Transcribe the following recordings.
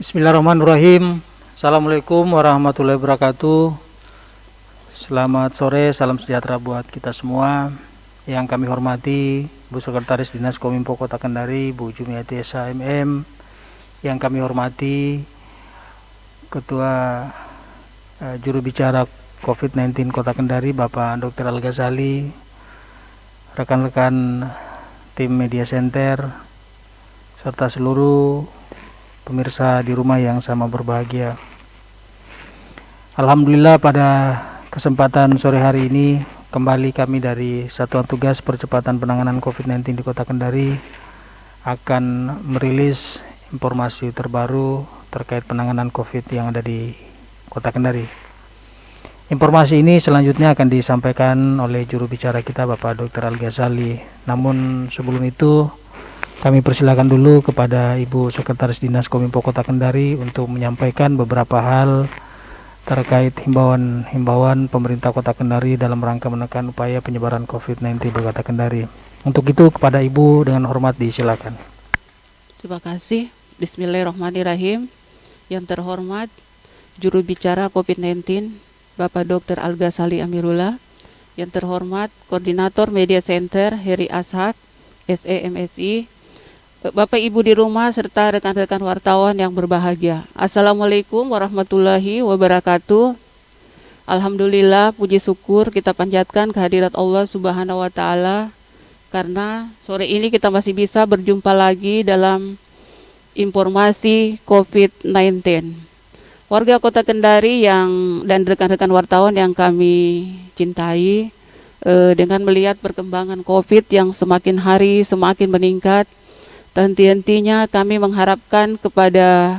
Bismillahirrahmanirrahim. Assalamualaikum warahmatullahi wabarakatuh. Selamat sore, salam sejahtera buat kita semua. Yang kami hormati Bu Sekretaris Dinas Kominfo Kota Kendari, Bu Jumiati SHMM. Yang kami hormati Ketua Juru Bicara COVID-19 Kota Kendari, Bapak Dr. Al-Ghazali, rekan-rekan tim Media Center, serta seluruh pemirsa di rumah yang sama berbahagia. Alhamdulillah pada kesempatan sore hari ini kembali kami dari Satuan Tugas Percepatan Penanganan COVID-19 di Kota Kendari akan merilis informasi terbaru terkait penanganan COVID yang ada di Kota Kendari. Informasi ini selanjutnya akan disampaikan oleh juru bicara kita Bapak Dr. Al-Ghazali. Namun sebelum itu kami persilakan dulu kepada Ibu Sekretaris Dinas Kominfo Kota Kendari untuk menyampaikan beberapa hal terkait himbauan pemerintah Kota Kendari dalam rangka menekan upaya penyebaran COVID-19 di Kota Kendari. Untuk itu kepada Ibu dengan hormat disilakan. Terima kasih. Bismillahirrahmanirrahim. Yang terhormat Juru Bicara COVID-19 Bapak Dr. Al-Ghazali Amirullah. Yang terhormat Koordinator Media Center Heri Ashak SEMSI, Bapak Ibu di rumah serta rekan-rekan wartawan yang berbahagia. Assalamualaikum warahmatullahi wabarakatuh. Alhamdulillah, puji syukur kita panjatkan kehadirat Allah Subhanahu wa taala karena sore ini kita masih bisa berjumpa lagi dalam informasi COVID-19. Warga Kota Kendari dan rekan-rekan wartawan yang kami cintai, dengan melihat perkembangan COVID yang semakin hari semakin meningkat, henti-hentinya kami mengharapkan kepada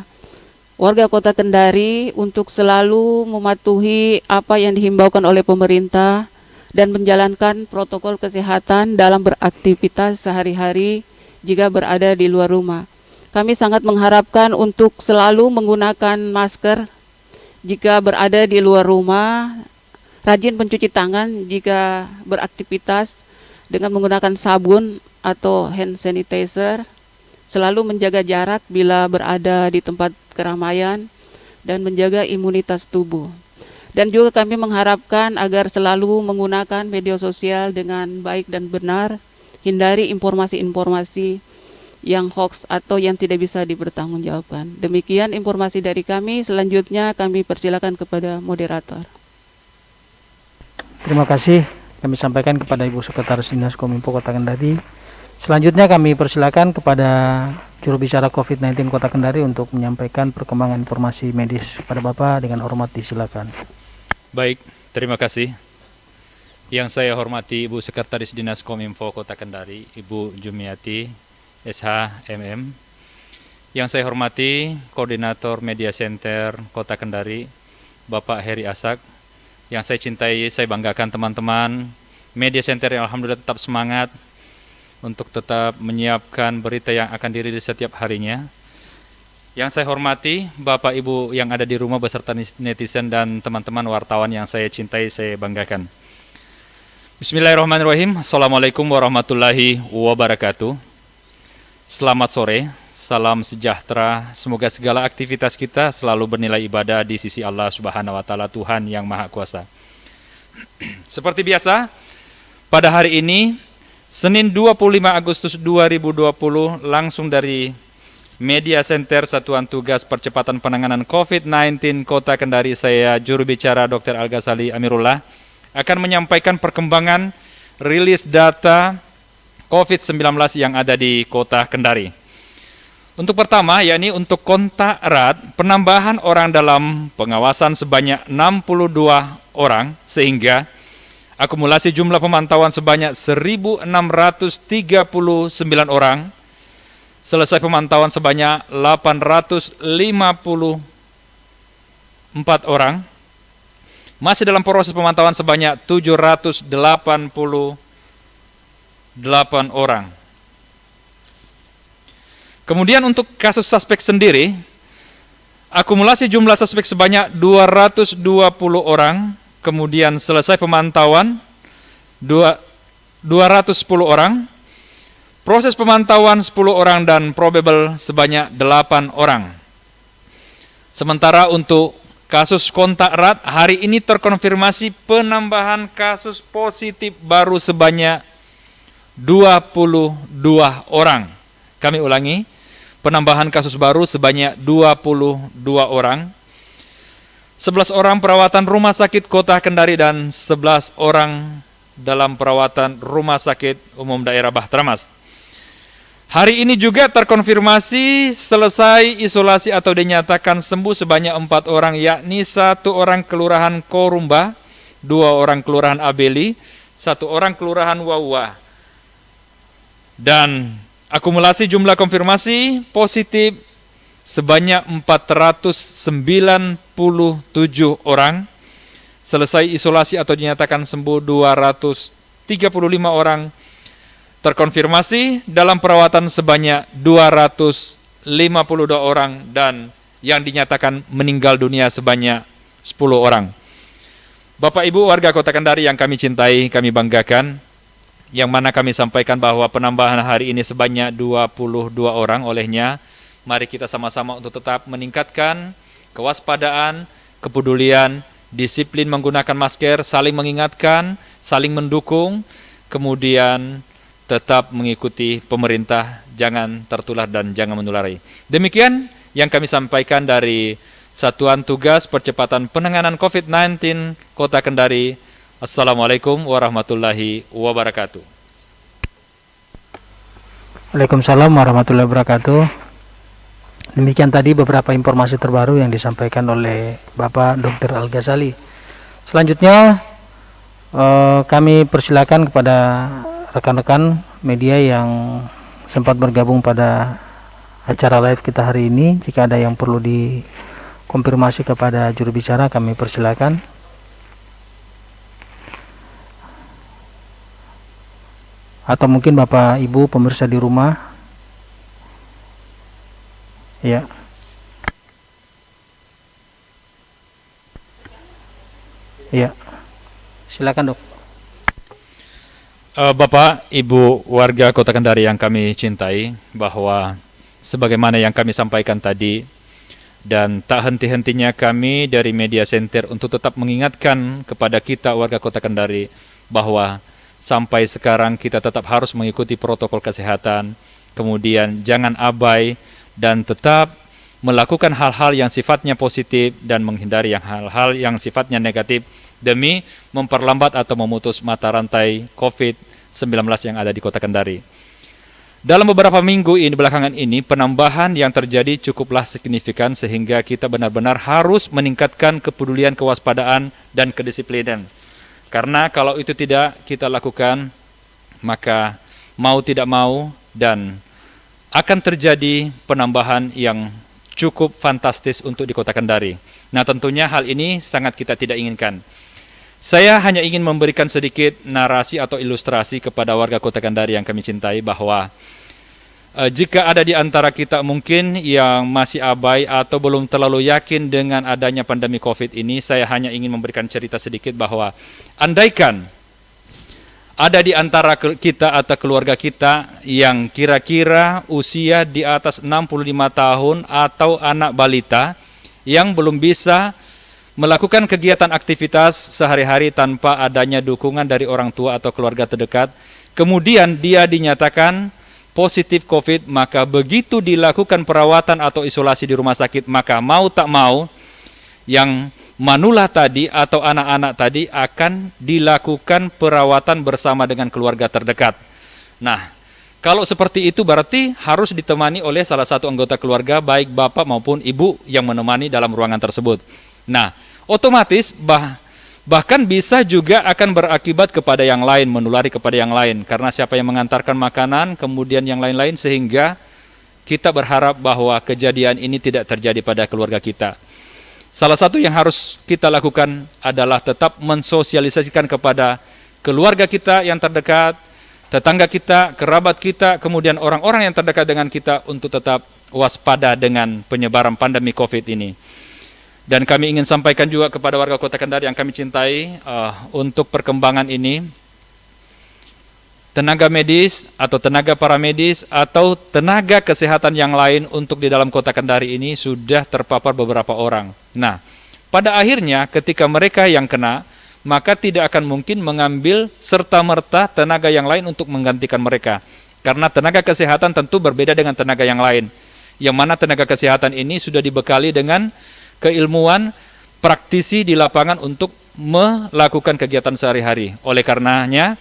warga Kota Kendari untuk selalu mematuhi apa yang dihimbaukan oleh pemerintah dan menjalankan protokol kesehatan dalam beraktivitas sehari-hari jika berada di luar rumah. Kami sangat mengharapkan untuk selalu menggunakan masker jika berada di luar rumah, rajin mencuci tangan jika beraktivitas dengan menggunakan sabun atau hand sanitizer, selalu menjaga jarak bila berada di tempat keramaian, dan menjaga imunitas tubuh. Dan juga kami mengharapkan agar selalu menggunakan media sosial dengan baik dan benar, hindari informasi-informasi yang hoax atau yang tidak bisa dipertanggungjawabkan. Demikian informasi dari kami. Selanjutnya kami persilakan kepada moderator. Terima kasih kami sampaikan kepada Ibu Sekretaris Dinas Kominfo Kota Kendari. Selanjutnya kami persilakan kepada juru bicara COVID-19 Kota Kendari untuk menyampaikan perkembangan informasi medis kepada Bapak, dengan hormat disilakan. Baik, terima kasih. Yang saya hormati Ibu Sekretaris Dinas Kominfo Kota Kendari, Ibu Jumiati SHMM. Yang saya hormati Koordinator Media Center Kota Kendari, Bapak Heri Ashak. Yang saya cintai, saya banggakan teman-teman Media Center yang alhamdulillah tetap semangat untuk tetap menyiapkan berita yang akan dirilis setiap harinya. Yang saya hormati Bapak Ibu yang ada di rumah beserta netizen dan teman-teman wartawan yang saya cintai, saya banggakan. Bismillahirrahmanirrahim. Assalamualaikum warahmatullahi wabarakatuh. Selamat sore, salam sejahtera. Semoga segala aktivitas kita selalu bernilai ibadah di sisi Allah Subhanahu wa taala, Tuhan yang Maha Kuasa. Seperti biasa, pada hari ini Senin 25 Agustus 2020, langsung dari Media Center Satuan Tugas Percepatan Penanganan COVID-19 Kota Kendari, saya juru bicara Dr. Al-Ghazali Amirullah akan menyampaikan perkembangan rilis data COVID-19 yang ada di Kota Kendari. Untuk pertama, yakni untuk kontak erat, penambahan orang dalam pengawasan sebanyak 62 orang, sehingga akumulasi jumlah pemantauan sebanyak 1.639 orang, selesai pemantauan sebanyak 854 orang, masih dalam proses pemantauan sebanyak 788 orang. Kemudian untuk kasus suspek sendiri, akumulasi jumlah suspek sebanyak 220 orang, kemudian selesai pemantauan 210 orang, proses pemantauan 10 orang, dan probable sebanyak 8 orang. Sementara untuk kasus kontak erat, hari ini terkonfirmasi penambahan kasus positif baru sebanyak 22 orang. Kami ulangi, penambahan kasus baru sebanyak 22 orang. 11 orang perawatan rumah sakit Kota Kendari dan 11 orang dalam perawatan rumah sakit umum daerah Bahtramas. Hari ini juga terkonfirmasi selesai isolasi atau dinyatakan sembuh sebanyak 4 orang, yakni 1 orang kelurahan Korumba, 2 orang kelurahan Abeli, 1 orang kelurahan Wawa. Dan akumulasi jumlah konfirmasi positif sebanyak 497 orang, selesai isolasi atau dinyatakan sembuh 235 orang, terkonfirmasi dalam perawatan sebanyak 252 orang, dan yang dinyatakan meninggal dunia sebanyak 10 orang. Bapak Ibu warga Kota Kendari yang kami cintai, kami banggakan, yang mana kami sampaikan bahwa penambahan hari ini sebanyak 22 orang. Olehnya, mari kita sama-sama untuk tetap meningkatkan kewaspadaan, kepedulian, disiplin menggunakan masker, saling mengingatkan, saling mendukung, kemudian tetap mengikuti pemerintah, jangan tertular dan jangan menulari. Demikian yang kami sampaikan dari Satuan Tugas Percepatan Penanganan COVID-19 Kota Kendari. Assalamualaikum warahmatullahi wabarakatuh. Waalaikumsalam warahmatullahi wabarakatuh. Demikian tadi beberapa informasi terbaru yang disampaikan oleh Bapak Dr. Al-Ghazali. Selanjutnya kami persilakan kepada rekan-rekan media yang sempat bergabung pada acara live kita hari ini. Jika ada yang perlu dikonfirmasi kepada juru bicara, kami persilakan. Atau mungkin Bapak Ibu pemirsa di rumah. Ya. Ya. Silakan, Dok. Bapak, Ibu, warga Kota Kendari yang kami cintai, bahwa sebagaimana yang kami sampaikan tadi, dan tak henti-hentinya kami dari Media Center untuk tetap mengingatkan kepada kita warga Kota Kendari, bahwa sampai sekarang kita tetap harus mengikuti protokol kesehatan, kemudian jangan abai, dan tetap melakukan hal-hal yang sifatnya positif dan menghindari hal-hal yang sifatnya negatif, demi memperlambat atau memutus mata rantai COVID-19 yang ada di Kota Kendari. Dalam beberapa minggu ini belakangan ini, penambahan yang terjadi cukuplah signifikan sehingga kita benar-benar harus meningkatkan kepedulian, kewaspadaan, dan kedisiplinan. Karena kalau itu tidak kita lakukan, maka mau tidak mau dan akan terjadi penambahan yang cukup fantastis untuk di Kota Kendari. Nah, tentunya hal ini sangat kita tidak inginkan. Saya hanya ingin memberikan sedikit narasi atau ilustrasi kepada warga Kota Kendari yang kami cintai, bahwa jika ada di antara kita mungkin yang masih abai atau belum terlalu yakin dengan adanya pandemi COVID ini, saya hanya ingin memberikan cerita sedikit bahwa andaikan ada di antara kita atau keluarga kita yang kira-kira usia di atas 65 tahun atau anak balita yang belum bisa melakukan kegiatan aktivitas sehari-hari tanpa adanya dukungan dari orang tua atau keluarga terdekat, kemudian dia dinyatakan positif COVID, maka begitu dilakukan perawatan atau isolasi di rumah sakit, maka mau tak mau yang manula tadi atau anak-anak tadi akan dilakukan perawatan bersama dengan keluarga terdekat. Nah, kalau seperti itu berarti harus ditemani oleh salah satu anggota keluarga, baik bapak maupun ibu yang menemani dalam ruangan tersebut. Nah, otomatis bahkan bisa juga akan berakibat kepada yang lain, menulari kepada yang lain. Karena siapa yang mengantarkan makanan, kemudian yang lain-lain, sehingga kita berharap bahwa kejadian ini tidak terjadi pada keluarga kita. Salah satu yang harus kita lakukan adalah tetap mensosialisasikan kepada keluarga kita yang terdekat, tetangga kita, kerabat kita, kemudian orang-orang yang terdekat dengan kita untuk tetap waspada dengan penyebaran pandemi COVID ini. Dan kami ingin sampaikan juga kepada warga Kota Kendari yang kami cintai, untuk perkembangan ini, tenaga medis atau tenaga paramedis atau tenaga kesehatan yang lain untuk di dalam kota Kendari ini sudah terpapar beberapa orang. Nah, pada akhirnya ketika mereka yang kena, maka tidak akan mungkin mengambil serta-merta tenaga yang lain untuk menggantikan mereka. Karena tenaga kesehatan tentu berbeda dengan tenaga yang lain. Yang mana tenaga kesehatan ini sudah dibekali dengan keilmuan praktisi di lapangan untuk melakukan kegiatan sehari-hari. Oleh karenanya,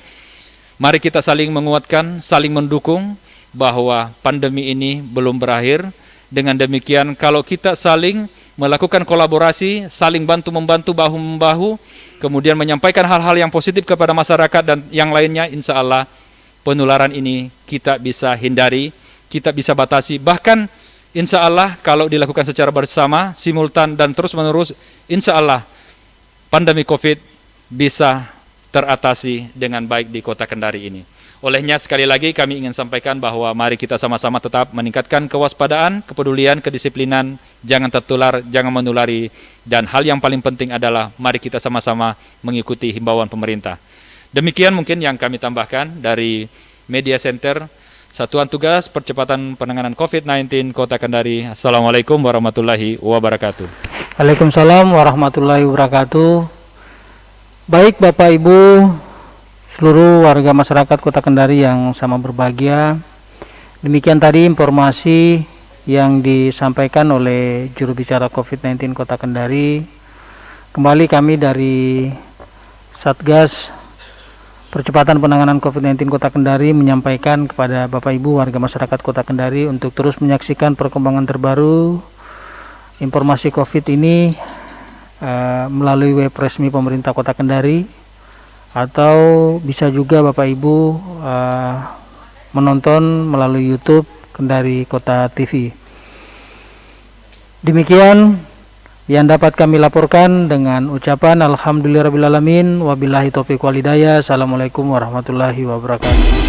mari kita saling menguatkan, saling mendukung bahwa pandemi ini belum berakhir. Dengan demikian, kalau kita saling melakukan kolaborasi, saling bantu-membantu, bahu-membahu, kemudian menyampaikan hal-hal yang positif kepada masyarakat dan yang lainnya, insya Allah penularan ini kita bisa hindari, kita bisa batasi. Bahkan insya Allah kalau dilakukan secara bersama, simultan dan terus-menerus, insya Allah pandemi COVID bisa teratasi dengan baik di kota Kendari ini. Olehnya sekali lagi kami ingin sampaikan bahwa mari kita sama-sama tetap meningkatkan kewaspadaan, kepedulian, kedisiplinan, jangan tertular, jangan menulari, dan hal yang paling penting adalah mari kita sama-sama mengikuti himbauan pemerintah. Demikian mungkin yang kami tambahkan dari Media Center Satuan Tugas Percepatan Penanganan COVID-19 Kota Kendari. Assalamualaikum warahmatullahi wabarakatuh. Waalaikumsalam warahmatullahi wabarakatuh. Baik Bapak Ibu, seluruh warga masyarakat Kota Kendari yang sama berbahagia. Demikian tadi informasi yang disampaikan oleh juru bicara COVID-19 Kota Kendari. Kembali kami dari Satgas Percepatan Penanganan COVID-19 Kota Kendari menyampaikan kepada Bapak Ibu warga masyarakat Kota Kendari untuk terus menyaksikan perkembangan terbaru informasi COVID ini melalui web resmi pemerintah Kota Kendari, atau bisa juga Bapak Ibu menonton melalui YouTube Kendari Kota TV. Demikian yang dapat kami laporkan dengan ucapan alhamdulillahirabbil alamin wabillahi taufiq wal hidayah. Assalamualaikum warahmatullahi wabarakatuh.